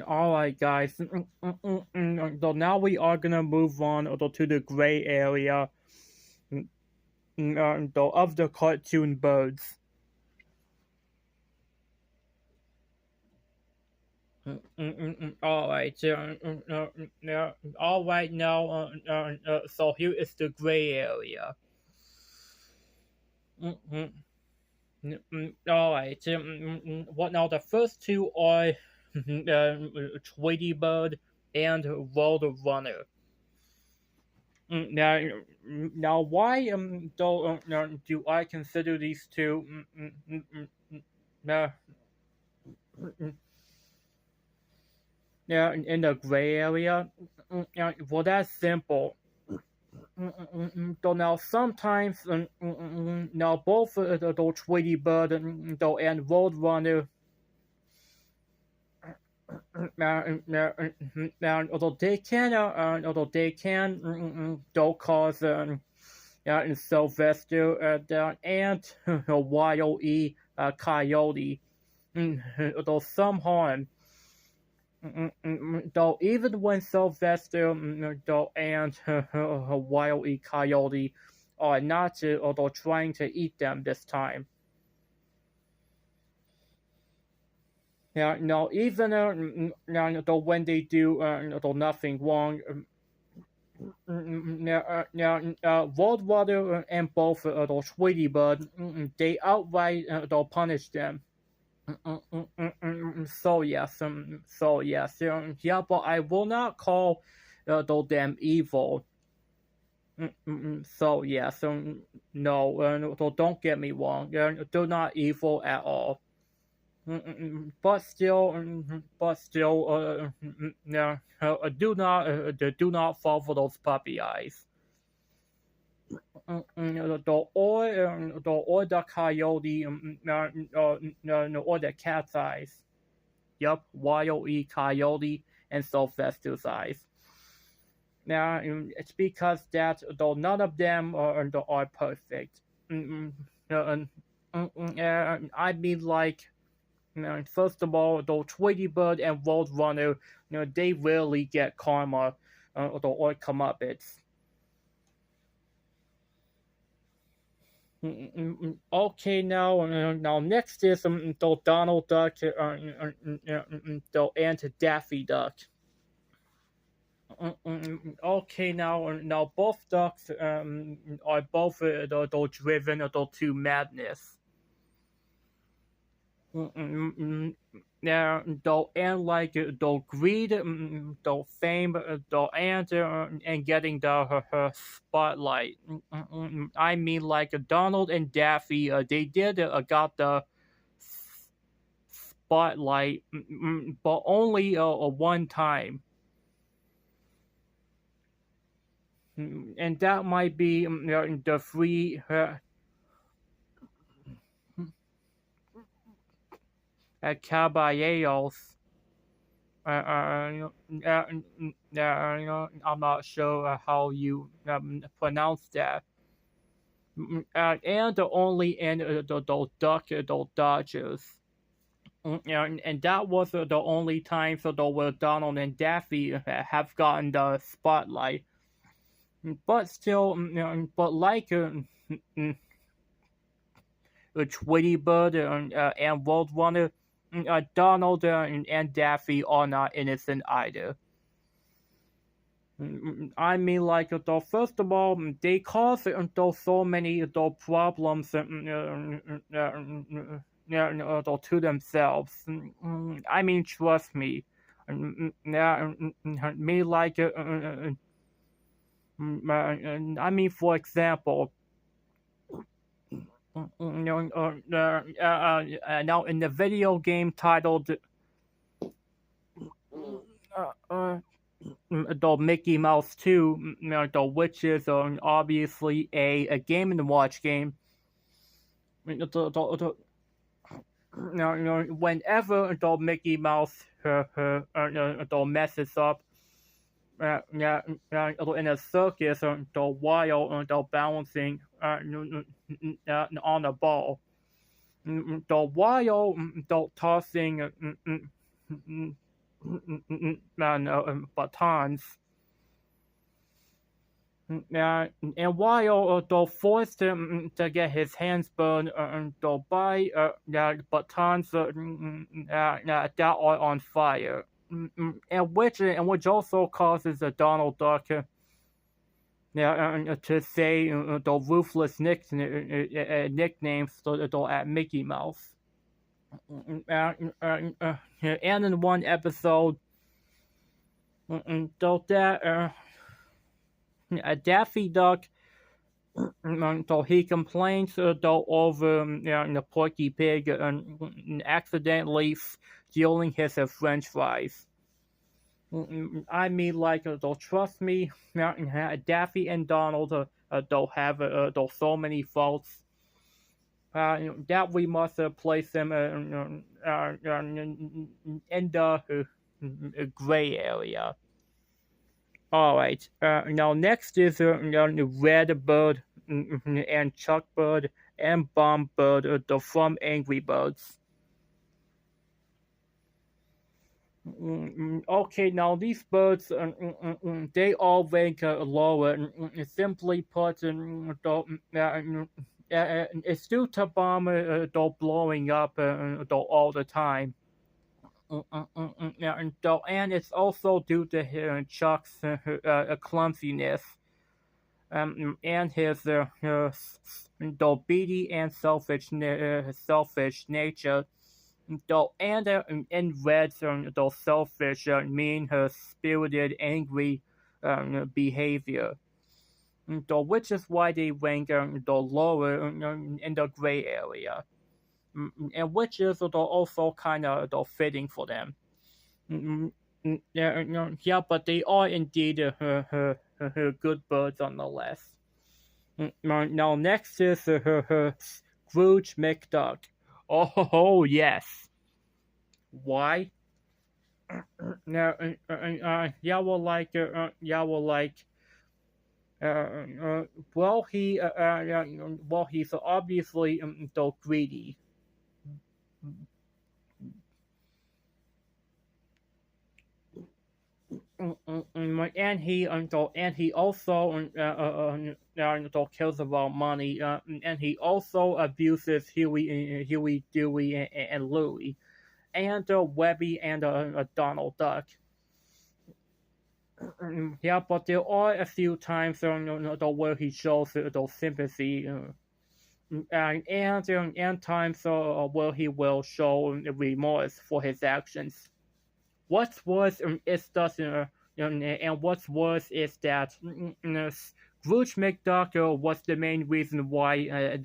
Alright, guys. So now we are gonna move on to the gray area of the cartoon birds. Alright. Alright now. So here is the gray area. Alright. What now? The first two are Tweedy Bird and Road Runner. Now, why do I consider these two uh, in the gray area? Well, that's simple. So now sometimes now both the Tweety Bird and Roadrunner although they can though cause Sylvester and Wild E Coyote though some harm. Though even when Sylvester though and Wild E Coyote are not although trying to eat them this time. Yeah, no, even though when they do though nothing wrong, Roadrunner and both though Tweety Bird, they outright though punish them. So yes, yeah, but I will not call though them evil. So yes, no, so don't get me wrong, they're not evil at all. But still, do not fall for those puppy eyes. Or the coyote, or the cat's eyes. Yup, Wild E Coyote and Sylvester's eyes. Now, it's because that though none of them are perfect. I mean, like, first of all, though Tweety Bird and Roadrunner, they rarely get karma or comeuppance. Okay, now next is though Donald Duck, though and Daffy Duck. Okay, now both ducks are both though driven to madness. Yeah, though and like though greed, though fame, though and getting the her spotlight. I mean, like Donald and Daffy, they did got the spotlight, but only one time, and that might be the free. Caballeros. I'm not sure how you pronounce that. And only in the Duck the Dodgers. And that was the only time so where Donald and Daffy have gotten the spotlight. But still, but like Tweety Bird and Roadrunner, Donald and Daffy are not innocent either. I mean, like, though, first of all, they cause so many problems to themselves. I mean, trust me. Me, like, I mean, for example, now in the video game titled the Mickey Mouse 2, which is obviously a Game and Watch game. Whenever the Mickey Mouse messes up in a circus, while balancing on a ball, while tossing batons. And while though forced to get his hands burned though by batons that are on fire, and which also causes Donald Duck to say the ruthless nicknames at Mickey Mouse. And in one episode, though that Daffy Duck, so he complains though over the Porky Pig accidentally stealing his French fries. I mean, like, though, trust me, Daffy and Donald don't have so many faults that we must place them in the gray area. Alright, now next is Red Bird and Chuck Bird and Bomb Bird from Angry Birds. Okay, now these birds, they all rank lower. Simply put, it's due to bomb blowing up all the time. And it's also due to Chuck's clumsiness and his beady and selfish nature. And Red's selfish, mean, spirited, angry behavior. Which is why they rank lower in the gray area. And which is also kind of fitting for them. Yeah, but they are indeed good birds nonetheless. Now next is Scrooge McDuck. Oh yes. Why? Now, he's obviously greedy. And he also cares about money, and he also abuses Huey, Dewey, and Louie, and Webby and Donald Duck. Yeah, but there are a few times where he shows those sympathy, and times where he will show remorse for his actions. What's worse is that, and what's worse is that Scrooge McDuck was the main reason why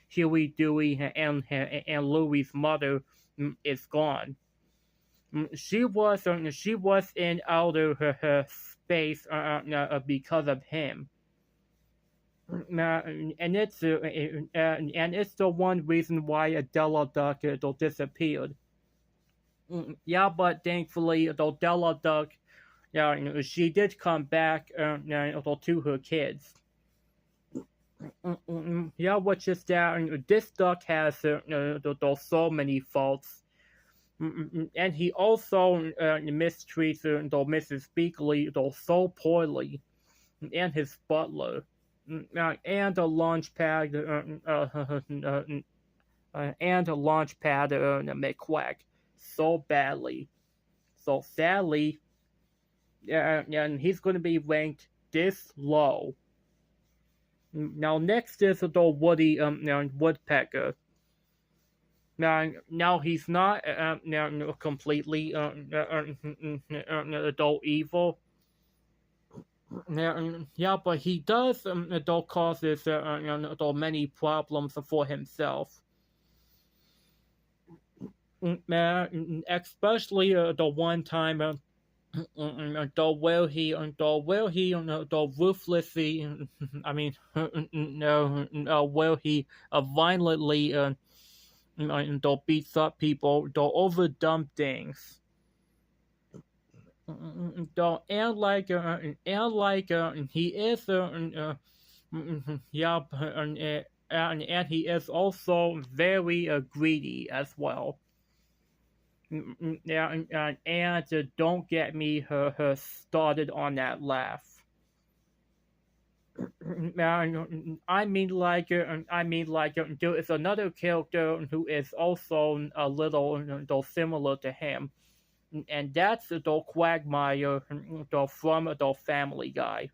Huey, Dewey, and Louie's mother is gone. She was in outer space because of him. And it's the one reason why Adela Duck disappeared. Yeah, but thankfully, Della Duck, she did come back to her kids. Yeah, which is that this duck has so many faults. And he also mistreats Mrs. Beakley so poorly, and his butler, and the launch pad, McQuack so badly. So sadly, and he's going to be ranked this low. Now next is the Woody Woodpecker. Now he's not completely evil. Yeah, but he does causes many problems for himself. Especially the one time where he ruthlessly, I mean, where he violently beats up people over dumb things. And he is and he is also very greedy as well. Yeah, and don't get me her started on that laugh. There is another character who is also a little though similar to him, and that's the Quagmire from the Family Guy.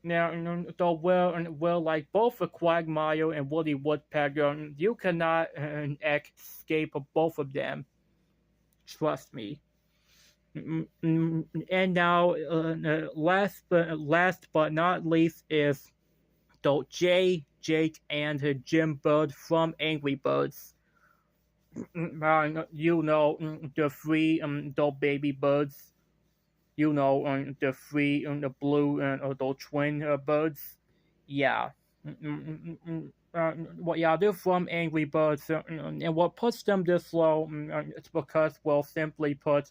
Now, though well, like both the Quagmire and Woody Woodpecker, you cannot escape both of them. Trust me. And now, last but not least is the Jay, Jake, and Jim Bird from Angry Birds. The three the baby birds. The three the blue the twin birds. Yeah. Well, yeah, they're from Angry Birds, and what puts them this low, it's because, well, simply put,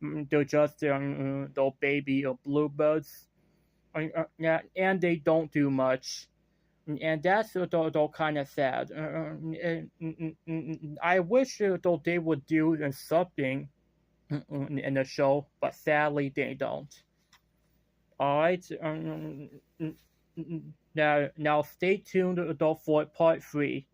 they're just the baby bluebirds, yeah, and they don't do much, and that's kind of sad. I wish though they would do something in the show, but sadly they don't. All right, now stay tuned though for part 3.